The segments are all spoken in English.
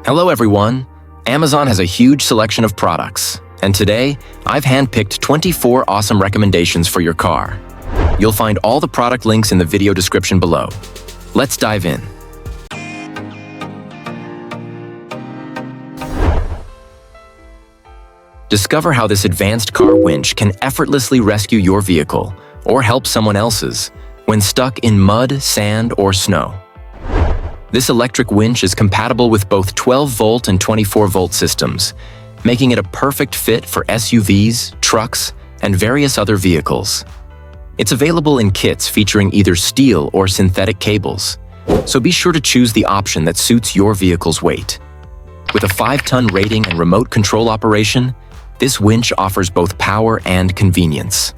Hello everyone! Amazon has a huge selection of products, and today I've handpicked 24 awesome recommendations for your car. You'll find all the product links in the video description below. Let's dive in. Discover how this advanced car winch can effortlessly rescue your vehicle or help someone else's when stuck in mud, sand, or snow. This electric winch is compatible with both 12-volt and 24-volt systems, making it a perfect fit for SUVs, trucks, and various other vehicles. It's available in kits featuring either steel or synthetic cables, so be sure to choose the option that suits your vehicle's weight. With a 5-ton rating and remote control operation, this winch offers both power and convenience.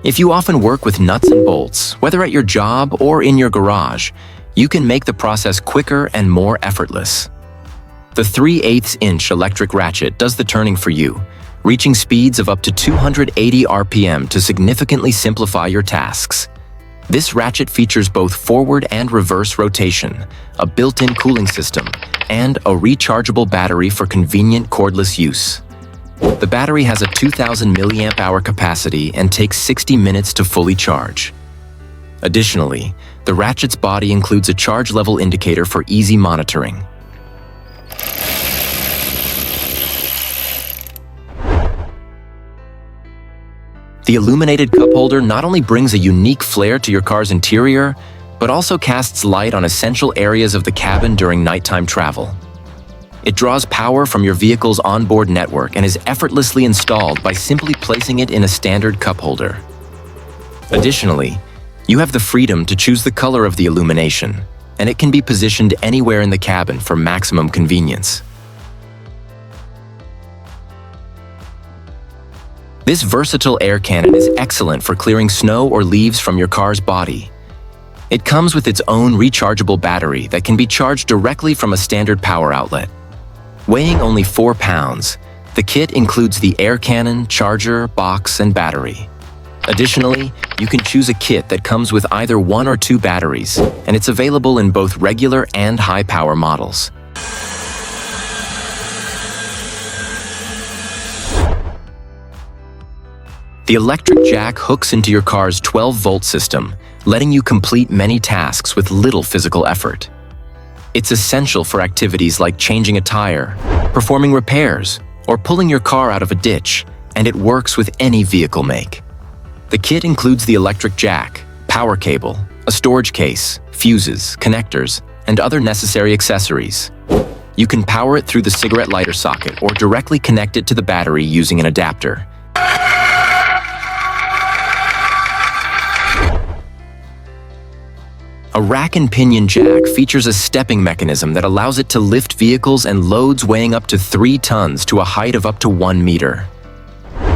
If you often work with nuts and bolts, whether at your job or in your garage, you can make the process quicker and more effortless. The 3/8-inch electric ratchet does the turning for you, reaching speeds of up to 280 RPM to significantly simplify your tasks. This ratchet features both forward and reverse rotation, a built-in cooling system, and a rechargeable battery for convenient cordless use. The battery has a 2,000 mAh capacity and takes 60 minutes to fully charge. Additionally, the ratchet's body includes a charge level indicator for easy monitoring. The illuminated cup holder not only brings a unique flair to your car's interior, but also casts light on essential areas of the cabin during nighttime travel. It draws power from your vehicle's onboard network and is effortlessly installed by simply placing it in a standard cup holder. Additionally, you have the freedom to choose the color of the illumination, and it can be positioned anywhere in the cabin for maximum convenience. This versatile air cannon is excellent for clearing snow or leaves from your car's body. It comes with its own rechargeable battery that can be charged directly from a standard power outlet. Weighing only 4 pounds, the kit includes the air cannon, charger, box, and battery. Additionally, you can choose a kit that comes with either 1 or 2 batteries, and it's available in both regular and high-power models. The electric jack hooks into your car's 12-volt system, letting you complete many tasks with little physical effort. It's essential for activities like changing a tire, performing repairs, or pulling your car out of a ditch, and it works with any vehicle make. The kit includes the electric jack, power cable, a storage case, fuses, connectors, and other necessary accessories. You can power it through the cigarette lighter socket or directly connect it to the battery using an adapter. A rack and pinion jack features a stepping mechanism that allows it to lift vehicles and loads weighing up to 3 tons to a height of up to 1 meter.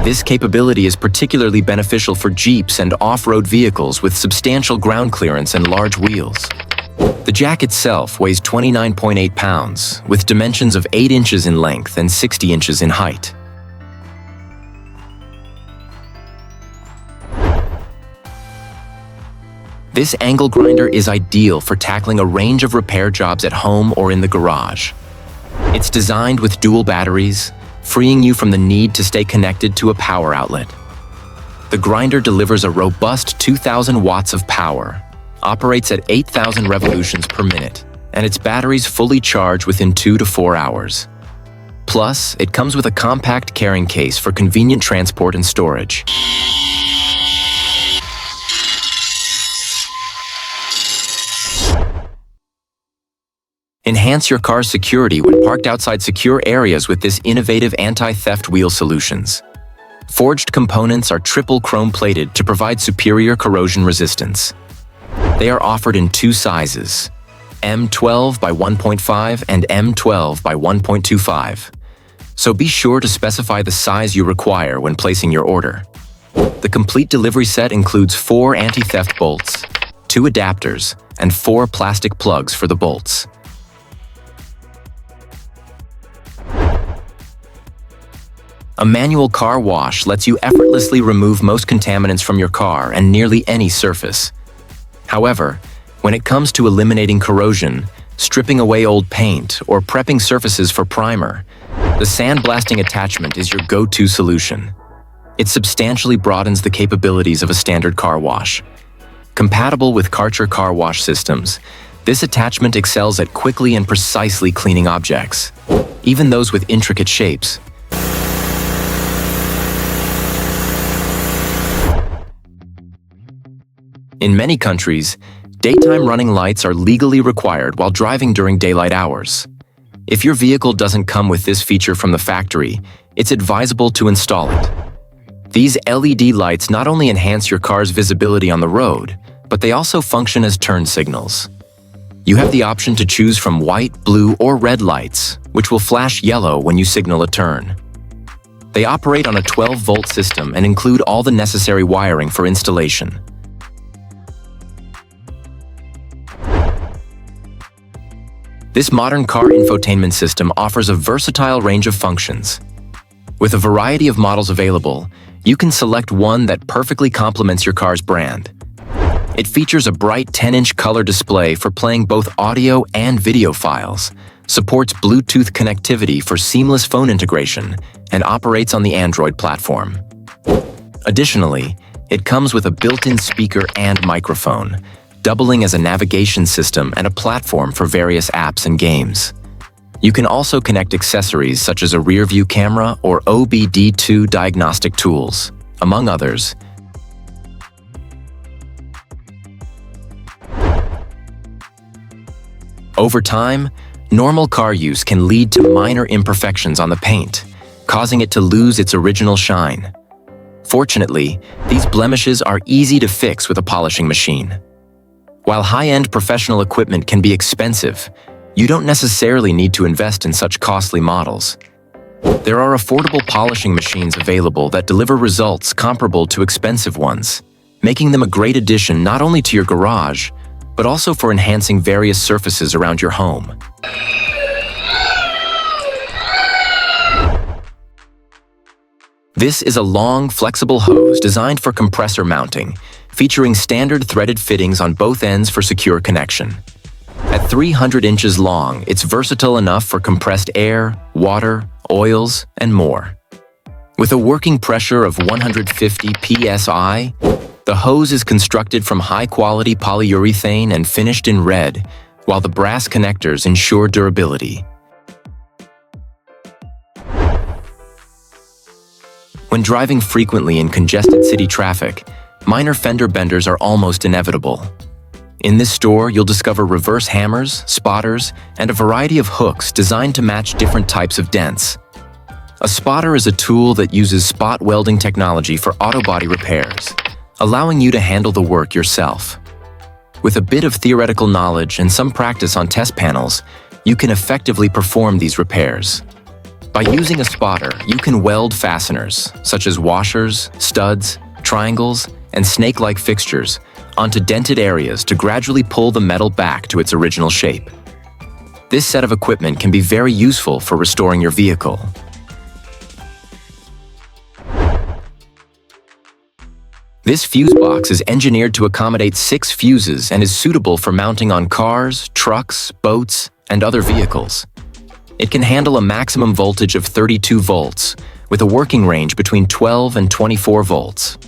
This capability is particularly beneficial for Jeeps and off-road vehicles with substantial ground clearance and large wheels. The jack itself weighs 29.8 pounds, with dimensions of 8 inches in length and 60 inches in height. This angle grinder is ideal for tackling a range of repair jobs at home or in the garage. It's designed with dual batteries, freeing you from the need to stay connected to a power outlet. The grinder delivers a robust 2,000 watts of power, operates at 8,000 revolutions per minute, and its batteries fully charge within 2 to 4 hours. Plus, it comes with a compact carrying case for convenient transport and storage. Enhance your car's security when parked outside secure areas with this innovative anti-theft wheel solutions. Forged components are triple chrome-plated to provide superior corrosion resistance. They are offered in 2 sizes, M12 by 1.5 and M12 by 1.25. So be sure to specify the size you require when placing your order. The complete delivery set includes 4 anti-theft bolts, 2 adapters, and 4 plastic plugs for the bolts. A manual car wash lets you effortlessly remove most contaminants from your car and nearly any surface. However, when it comes to eliminating corrosion, stripping away old paint, or prepping surfaces for primer, the sandblasting attachment is your go-to solution. It substantially broadens the capabilities of a standard car wash. Compatible with Karcher car wash systems, this attachment excels at quickly and precisely cleaning objects, even those with intricate shapes. In many countries, daytime running lights are legally required while driving during daylight hours. If your vehicle doesn't come with this feature from the factory, it's advisable to install it. These LED lights not only enhance your car's visibility on the road, but they also function as turn signals. You have the option to choose from white, blue, or red lights, which will flash yellow when you signal a turn. They operate on a 12-volt system and include all the necessary wiring for installation. This modern car infotainment system offers a versatile range of functions. With a variety of models available, you can select one that perfectly complements your car's brand. It features a bright 10-inch color display for playing both audio and video files, supports Bluetooth connectivity for seamless phone integration, and operates on the Android platform. Additionally, it comes with a built-in speaker and microphone, doubling as a navigation system and a platform for various apps and games. You can also connect accessories such as a rear-view camera or OBD2 diagnostic tools, among others. Over time, normal car use can lead to minor imperfections on the paint, causing it to lose its original shine. Fortunately, these blemishes are easy to fix with a polishing machine. While high-end professional equipment can be expensive, you don't necessarily need to invest in such costly models. There are affordable polishing machines available that deliver results comparable to expensive ones, making them a great addition not only to your garage, but also for enhancing various surfaces around your home. This is a long, flexible hose designed for compressor mounting, featuring standard threaded fittings on both ends for secure connection. At 300 inches long, it's versatile enough for compressed air, water, oils, and more. With a working pressure of 150 psi, the hose is constructed from high-quality polyurethane and finished in red, while the brass connectors ensure durability. When driving frequently in congested city traffic, minor fender benders are almost inevitable. In this store, you'll discover reverse hammers, spotters, and a variety of hooks designed to match different types of dents. A spotter is a tool that uses spot welding technology for auto body repairs, allowing you to handle the work yourself. With a bit of theoretical knowledge and some practice on test panels, you can effectively perform these repairs. By using a spotter, you can weld fasteners, such as washers, studs, triangles, and snake-like fixtures, onto dented areas to gradually pull the metal back to its original shape. This set of equipment can be very useful for restoring your vehicle. This fuse box is engineered to accommodate 6 fuses and is suitable for mounting on cars, trucks, boats, and other vehicles. It can handle a maximum voltage of 32 volts, with a working range between 12 and 24 volts.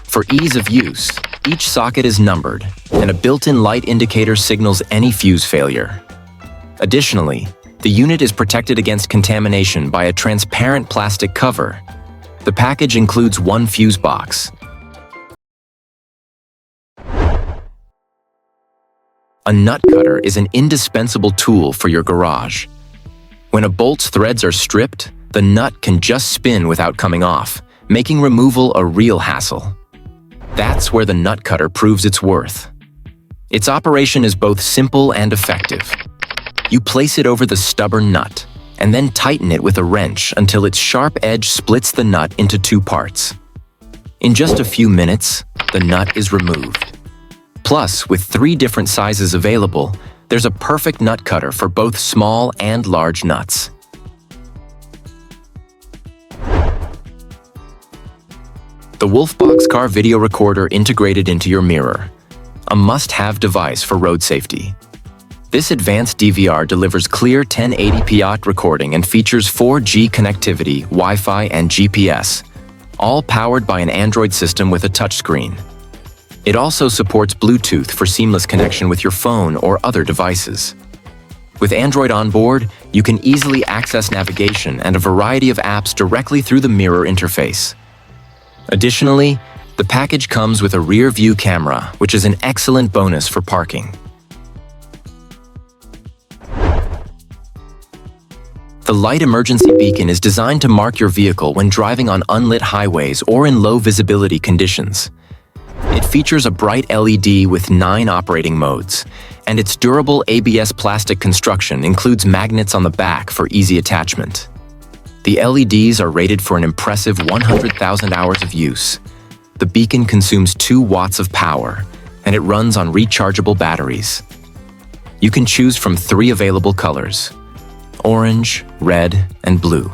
For ease of use, each socket is numbered, and a built-in light indicator signals any fuse failure. Additionally, the unit is protected against contamination by a transparent plastic cover. The package includes 1 fuse box. A nut cutter is an indispensable tool for your garage. When a bolt's threads are stripped, the nut can just spin without coming off, making removal a real hassle. That's where the nut cutter proves its worth. Its operation is both simple and effective. You place it over the stubborn nut, and then tighten it with a wrench until its sharp edge splits the nut into 2 parts. In just a few minutes, the nut is removed. Plus, with 3 different sizes available, there's a perfect nut cutter for both small and large nuts. The Wolfbox car video recorder integrated into your mirror, a must-have device for road safety. This advanced DVR delivers clear 1080p recording and features 4G connectivity, Wi-Fi, and GPS, all powered by an Android system with a touchscreen. It also supports Bluetooth for seamless connection with your phone or other devices. With Android on board, you can easily access navigation and a variety of apps directly through the mirror interface. Additionally, the package comes with a rear-view camera, which is an excellent bonus for parking. The light emergency beacon is designed to mark your vehicle when driving on unlit highways or in low-visibility conditions. It features a bright LED with 9 operating modes, and its durable ABS plastic construction includes magnets on the back for easy attachment. The LEDs are rated for an impressive 100,000 hours of use. The beacon consumes 2 watts of power, and it runs on rechargeable batteries. You can choose from 3 available colors: orange, red, and blue.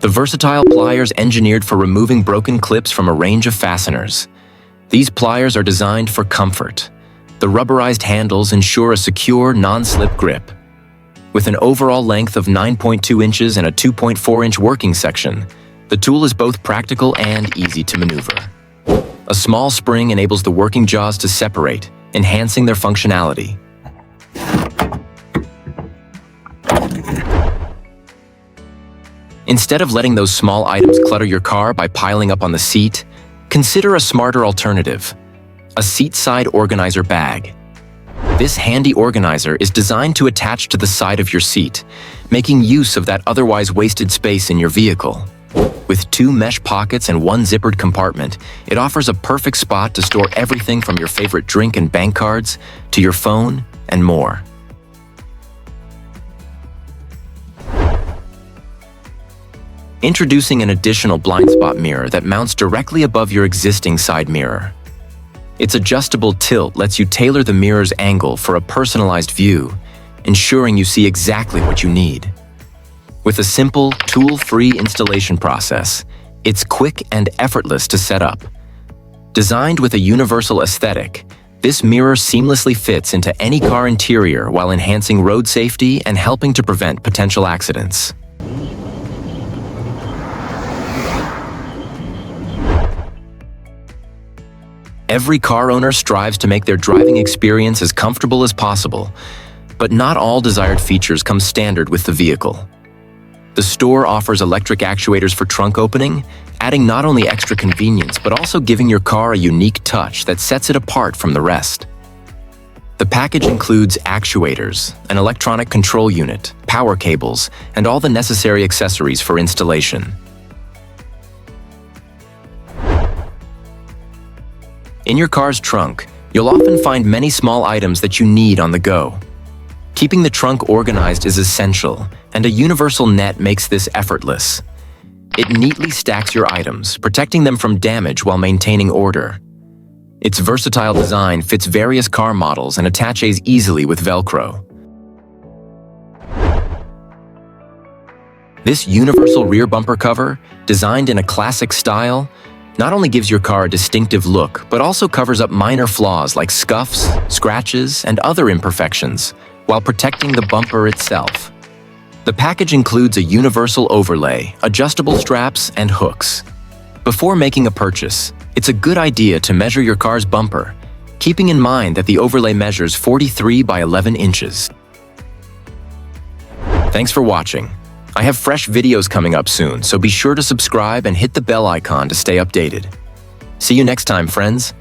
The versatile pliers engineered for removing broken clips from a range of fasteners. These pliers are designed for comfort. The rubberized handles ensure a secure, non-slip grip. With an overall length of 9.2 inches and a 2.4-inch working section, the tool is both practical and easy to maneuver. A small spring enables the working jaws to separate, enhancing their functionality. Instead of letting those small items clutter your car by piling up on the seat, consider a smarter alternative: a seat side organizer bag. This handy organizer is designed to attach to the side of your seat, making use of that otherwise wasted space in your vehicle. With 2 mesh pockets and 1 zippered compartment, it offers a perfect spot to store everything from your favorite drink and bank cards to your phone and more. Introducing an additional blind spot mirror that mounts directly above your existing side mirror. Its adjustable tilt lets you tailor the mirror's angle for a personalized view, ensuring you see exactly what you need. With a simple, tool-free installation process, it's quick and effortless to set up. Designed with a universal aesthetic, this mirror seamlessly fits into any car interior while enhancing road safety and helping to prevent potential accidents. Every car owner strives to make their driving experience as comfortable as possible, but not all desired features come standard with the vehicle. The store offers electric actuators for trunk opening, adding not only extra convenience but also giving your car a unique touch that sets it apart from the rest. The package includes actuators, an electronic control unit, power cables, and all the necessary accessories for installation. In your car's trunk, you'll often find many small items that you need on the go. Keeping the trunk organized is essential, and a universal net makes this effortless. It neatly stacks your items, protecting them from damage while maintaining order. Its versatile design fits various car models and attaches easily with Velcro. This universal rear bumper cover, designed in a classic style, not only gives your car a distinctive look, but also covers up minor flaws like scuffs, scratches, and other imperfections, while protecting the bumper itself. The package includes a universal overlay, adjustable straps, and hooks. Before making a purchase, it's a good idea to measure your car's bumper, keeping in mind that the overlay measures 43 by 11 inches. Thanks for watching. I have fresh videos coming up soon, so be sure to subscribe and hit the bell icon to stay updated. See you next time, friends.